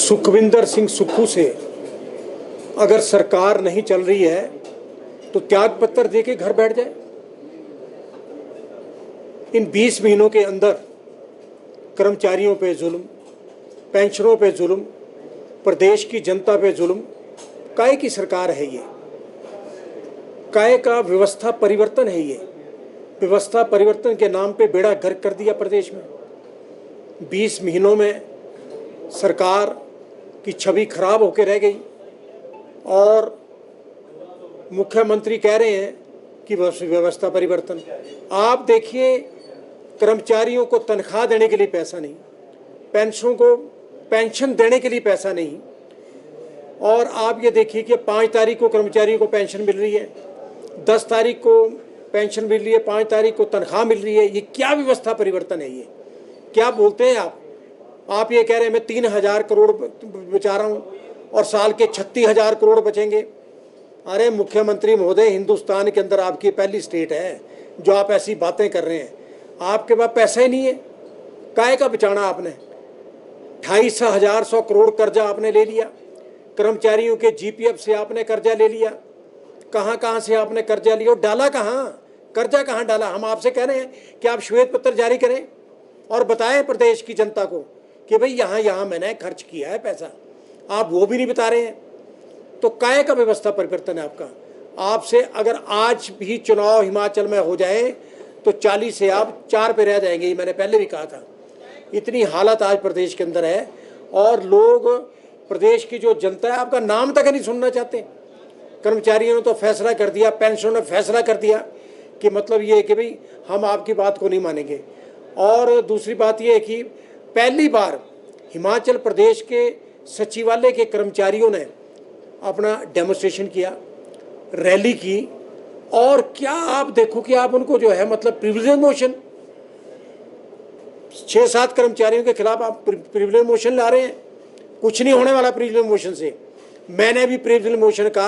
सुखविंदर सिंह सुक्खू से अगर सरकार नहीं चल रही है तो त्याग पत्र देके घर बैठ जाए। इन 20 महीनों के अंदर कर्मचारियों पे जुल्म, पेंशनों पे जुल्म, प्रदेश की जनता पे जुल्म। काहे की सरकार है ये? काहे का व्यवस्था परिवर्तन है ये? व्यवस्था परिवर्तन के नाम पे बेड़ा गर्क कर दिया प्रदेश में। 20 महीनों में सरकार की छवि खराब होकर रह गई और मुख्यमंत्री कह रहे हैं कि व्यवस्था परिवर्तन। आप देखिए, कर्मचारियों को तनख्वाह देने के लिए पैसा नहीं, पेंशनों को पेंशन देने के लिए पैसा नहीं, और आप ये देखिए कि 5 तारीख को कर्मचारियों को पेंशन मिल रही है, 10 तारीख को पेंशन मिल रही है, 5 तारीख को तनख्वाह मिल रही है। ये क्या व्यवस्था परिवर्तन है? ये क्या बोलते हैं आप ये कह रहे हैं मैं 3,000 करोड़ बचा रहा हूँ और साल के 36,000 करोड़ बचेंगे। अरे मुख्यमंत्री महोदय, हिंदुस्तान के अंदर आपकी पहली स्टेट है जो आप ऐसी बातें कर रहे हैं। आपके पास पैसा ही नहीं है, काहे का बचाना आपने? 28,100 करोड़ कर्जा आपने ले लिया, कर्मचारियों के जीपीएफ से आपने कर्जा ले लिया। कहाँ से आपने कर्जा लिया, डाला कहाँ? कर्जा कहाँ डाला? हम आपसे कह रहे हैं कि आप श्वेत पत्र जारी करें और बताएं प्रदेश की जनता को कि भाई यहाँ मैंने खर्च किया है पैसा। आप वो भी नहीं बता रहे हैं, तो काहे का व्यवस्था परिवर्तन है आपका? आपसे अगर आज भी चुनाव हिमाचल में हो जाए तो 40 से आप 4 पे रह जाएंगे। ये मैंने पहले भी कहा था। इतनी हालत आज प्रदेश के अंदर है और लोग, प्रदेश की जो जनता है, आपका नाम तक नहीं सुनना चाहते। कर्मचारियों ने तो फैसला कर दिया, पेंशनों ने फैसला कर दिया कि मतलब ये है कि भाई हम आपकी बात को नहीं मानेंगे। और दूसरी बात ये है कि पहली बार हिमाचल प्रदेश के सचिवालय के कर्मचारियों ने अपना डेमोन्स्ट्रेशन किया, रैली की, और क्या आप देखो कि आप उनको जो है मतलब प्रिविलेज मोशन, 6-7 कर्मचारियों के खिलाफ आप प्रिविलेज मोशन ला रहे हैं। कुछ नहीं होने वाला प्रिविलेज मोशन से। मैंने भी प्रिविलेज मोशन का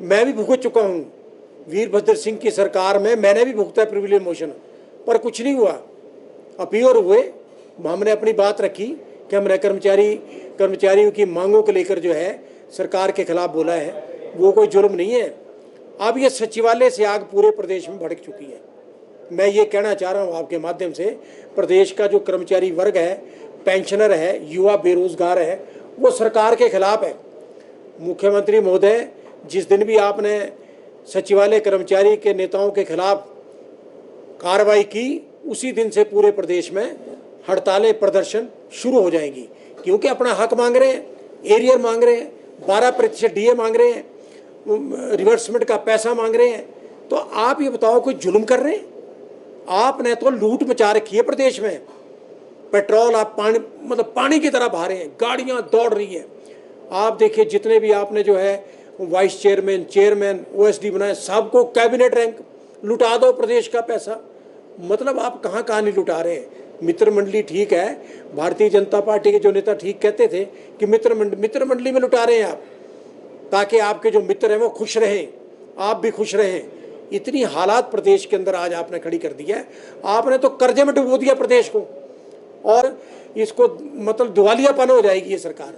मैं भी भुगत चुका हूँ। वीरभद्र सिंह की सरकार में मैंने भी भुगता है प्रिविलेज मोशन, पर कुछ नहीं हुआ। अपीयर हुए, हमने अपनी बात रखी कि हमने कर्मचारियों की मांगों को लेकर जो है सरकार के खिलाफ बोला है। वो कोई जुल्म नहीं है। अब ये सचिवालय से आग पूरे प्रदेश में भड़क चुकी है। मैं ये कहना चाह रहा हूँ आपके माध्यम से, प्रदेश का जो कर्मचारी वर्ग है, पेंशनर है, युवा बेरोजगार है, वो सरकार के खिलाफ है। मुख्यमंत्री महोदय, जिस दिन भी आपने सचिवालय कर्मचारी के नेताओं के खिलाफ कार्रवाई की, उसी दिन से पूरे प्रदेश में हड़तालें, प्रदर्शन शुरू हो जाएंगी, क्योंकि अपना हक मांग रहे हैं, एरियर मांग रहे हैं, 12% डीए मांग रहे हैं, रिवर्समेंट का पैसा मांग रहे हैं। तो आप ये बताओ, कोई जुल्म कर रहे हैं? आपने तो लूट मचा रखी है प्रदेश में। पेट्रोल आप पानी की तरह बहा रहे हैं, गाड़ियां दौड़ रही हैं। आप देखिए, जितने भी आपने जो है वाइस चेयरमैन ओएसडी बनाए, सबको कैबिनेट रैंक। लुटा दो प्रदेश का पैसा। मतलब आप कहाँ नहीं लुटा रहे हैं? मित्र मंडली ठीक है, भारतीय जनता पार्टी के जो नेता ठीक कहते थे कि मित्र मंडली में लुटा रहे हैं आप, ताकि आपके जो मित्र हैं वो खुश रहें, आप भी खुश रहें। इतनी हालात प्रदेश के अंदर आज आपने खड़ी कर दी है। आपने तो कर्जे में डुबो दिया प्रदेश को, और इसको मतलब दिवालियापन हो जाएगी ये सरकार।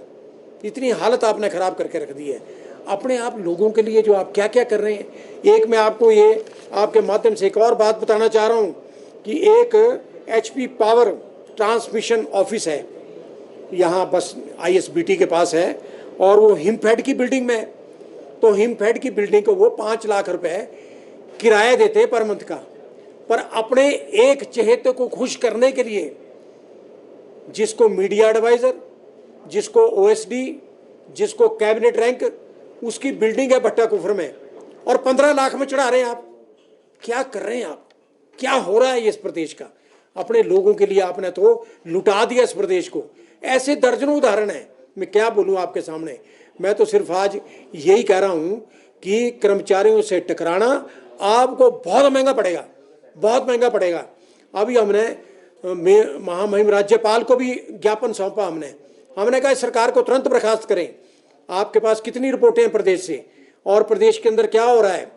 इतनी हालत आपने खराब करके रख दी है अपने आप लोगों के लिए। जो आप क्या क्या कर रहे हैं। एक मैं आपको ये आपके माध्यम से एक और बात बताना चाह रहा हूँ कि एक HP पावर ट्रांसमिशन ऑफिस है यहाँ, बस ISBT के पास है, और वो हिमफेड की बिल्डिंग में। तो हिमफेड की बिल्डिंग को वो 5 लाख रुपए किराया देते पर मंथ का, पर अपने एक चहेते को खुश करने के लिए, जिसको मीडिया एडवाइजर, जिसको OSD, जिसको कैबिनेट रैंक, उसकी बिल्डिंग है भट्टा कुफर में, और 15 लाख में चढ़ा रहे हैं आप। क्या कर रहे हैं आप? क्या हो रहा है ये इस प्रदेश का? अपने लोगों के लिए आपने तो लुटा दिया इस प्रदेश को। ऐसे दर्जनों उदाहरण है, मैं क्या बोलूं आपके सामने। मैं तो सिर्फ आज यही कह रहा हूं कि कर्मचारियों से टकराना आपको बहुत महंगा पड़ेगा, बहुत महंगा पड़ेगा। अभी हमने महामहिम राज्यपाल को भी ज्ञापन सौंपा। हमने कहा सरकार को तुरंत बर्खास्त करें। आपके पास कितनी रिपोर्टें हैं प्रदेश से, और प्रदेश के अंदर क्या हो रहा है?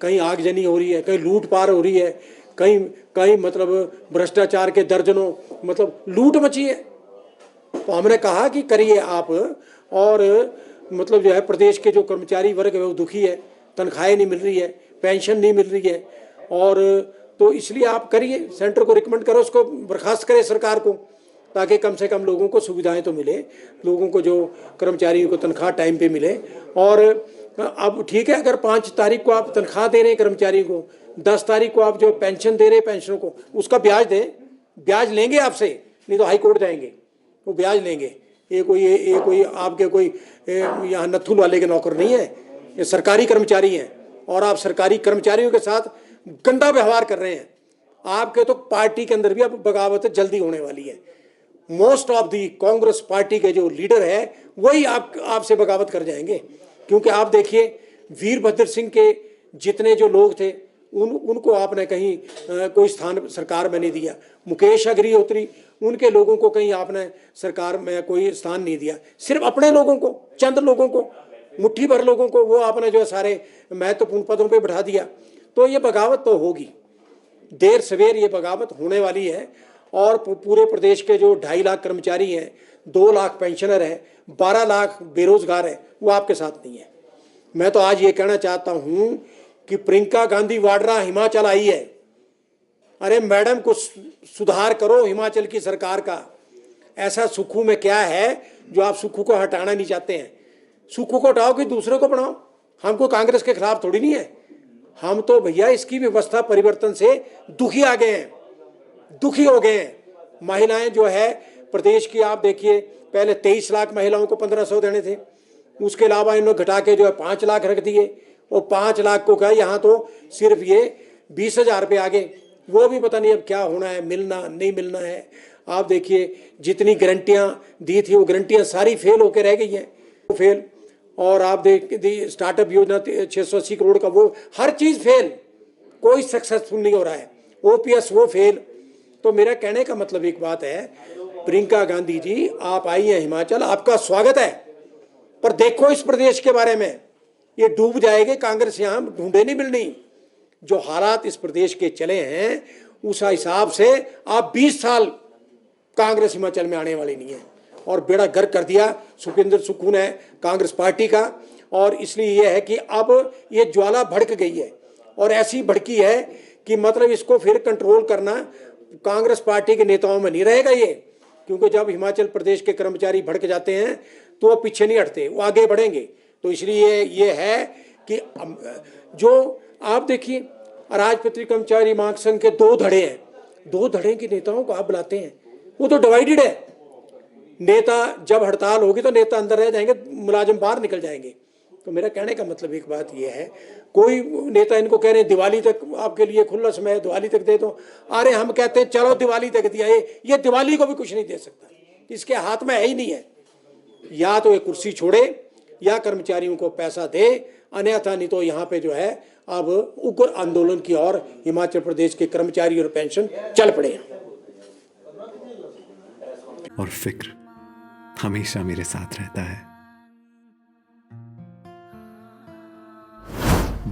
कहीं आगजनी हो रही है, कहीं लूट पार हो रही है, कहीं मतलब भ्रष्टाचार के दर्जनों मतलब लूट मची है। तो हमने कहा कि करिए आप, और मतलब जो है प्रदेश के जो कर्मचारी वर्ग है वो दुखी है, तनख्वाहें नहीं मिल रही है, पेंशन नहीं मिल रही है, और तो इसलिए आप करिए, सेंटर को रिकमेंड करो, उसको बर्खास्त करे सरकार को, ताकि कम से कम लोगों को सुविधाएं तो मिले, लोगों को जो कर्मचारियों को तनख्वाह टाइम पे मिले। और अब ठीक है, अगर 5 तारीख को आप तनख्वाह दे रहे हैं कर्मचारियों को, 10 तारीख को आप जो पेंशन दे रहे हैं पेंशनरों को, उसका ब्याज दें, ब्याज लेंगे आपसे, नहीं तो हाई कोर्ट जाएंगे, वो ब्याज लेंगे। ये कोई आपके कोई यहाँ नथुल वाले के नौकर नहीं है, ये सरकारी कर्मचारी हैं, और आप सरकारी कर्मचारियों के साथ गंदा व्यवहार कर रहे हैं। आपके तो पार्टी के अंदर भी अब बगावत जल्दी होने वाली है। Most of the Congress party के जो लीडर है वही आपसे बगावत कर जाएंगे, क्योंकि आप देखिए वीरभद्र सिंह के जितने जो लोग थे उनको आपने कहीं कोई स्थान सरकार में नहीं दिया। मुकेश अग्निहोत्री, उनके लोगों को कहीं आपने सरकार में कोई स्थान नहीं दिया। सिर्फ अपने लोगों को, चंद लोगों को, मुट्ठी भर लोगों को वो आपने जो है सारे महत्वपूर्ण पदों पे बैठा दिया। तो ये बगावत तो होगी, देर सवेर ये बगावत होने वाली है। और पूरे प्रदेश के जो 2.5 लाख कर्मचारी हैं, 2 लाख पेंशनर हैं, 12 लाख बेरोजगार हैं, वो आपके साथ नहीं है। मैं तो आज ये कहना चाहता हूं कि प्रियंका गांधी वाड्रा हिमाचल आई है, अरे मैडम कुछ सुधार करो हिमाचल की सरकार का। ऐसा सुक्खू में क्या है जो आप सुक्खू को हटाना नहीं चाहते हैं? सुक्खू को हटाओ कि दूसरे को बनाओ, हमको कांग्रेस के खिलाफ थोड़ी नहीं है। हम तो भैया इसकी व्यवस्था परिवर्तन से दुखी आ गए हैं, दुखी हो गए हैं। महिलाएं जो है प्रदेश की, आप देखिए पहले 23 लाख महिलाओं को 1500 देने थे, उसके अलावा इन्होंने घटा के जो है 5 लाख रख दिए, और 5 लाख को क्या यहाँ तो सिर्फ ये 20,000 रुपये आ गए। वो भी पता नहीं अब क्या होना है, मिलना नहीं मिलना है। आप देखिए जितनी गारंटियाँ दी थी वो गारंटियाँ सारी फेल होकर रह गई हैं, फेल। और आप देख स्टार्टअप योजना 680 करोड़ का, वो हर चीज़ फेल, कोई सक्सेसफुल नहीं हो रहा है। ओपीएस वो फेल। तो मेरा कहने का मतलब एक बात है, प्रियंका गांधी जी आप आई हैं हिमाचल, आपका स्वागत है, पर देखो इस प्रदेश के बारे में, ये डूब जाएंगे, कांग्रेस यहाँ ढूंढे नहीं मिलनी। जो हालात इस प्रदेश के चले हैं उस हिसाब से आप 20 साल कांग्रेस हिमाचल में आने वाली नहीं है। और बेड़ा गर्क कर दिया सुखविंदर सुक्खू ने कांग्रेस पार्टी का। और इसलिए यह है कि अब ये ज्वाला भड़क गई है, और ऐसी भड़की है कि मतलब इसको फिर कंट्रोल करना कांग्रेस पार्टी के नेताओं में नहीं रहेगा ये। क्योंकि जब हिमाचल प्रदेश के कर्मचारी भड़क जाते हैं तो वो पीछे नहीं हटते, वो आगे बढ़ेंगे। तो इसलिए ये है कि जो आप देखिए राजपत्रित कर्मचारी मांग संघ के 2 धड़े हैं, 2 धड़े के नेताओं को आप बुलाते हैं, वो तो डिवाइडेड है। नेता जब हड़ताल होगी तो नेता अंदर रह जाएंगे, मुलाजिम बाहर निकल जाएंगे। तो मेरा कहने का मतलब एक बात यह है, कोई नेता इनको कह रहे हैं दिवाली तक आपके लिए खुला समय है, दिवाली तक दे दो। अरे हम कहते हैं चलो दिवाली तक दिया, ये दिवाली को भी कुछ नहीं दे सकता, इसके हाथ में है ही नहीं है। या तो ये कुर्सी छोड़े या कर्मचारियों को पैसा दे, अन्यथा नहीं तो यहाँ पे जो है अब उग्र आंदोलन की ओर हिमाचल प्रदेश के कर्मचारी और पेंशन चल पड़े। और फिक्र हमेशा मेरे साथ रहता है।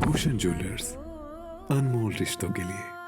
भूषण ज्वेलर्स, अनमोल रिश्तों के लिए।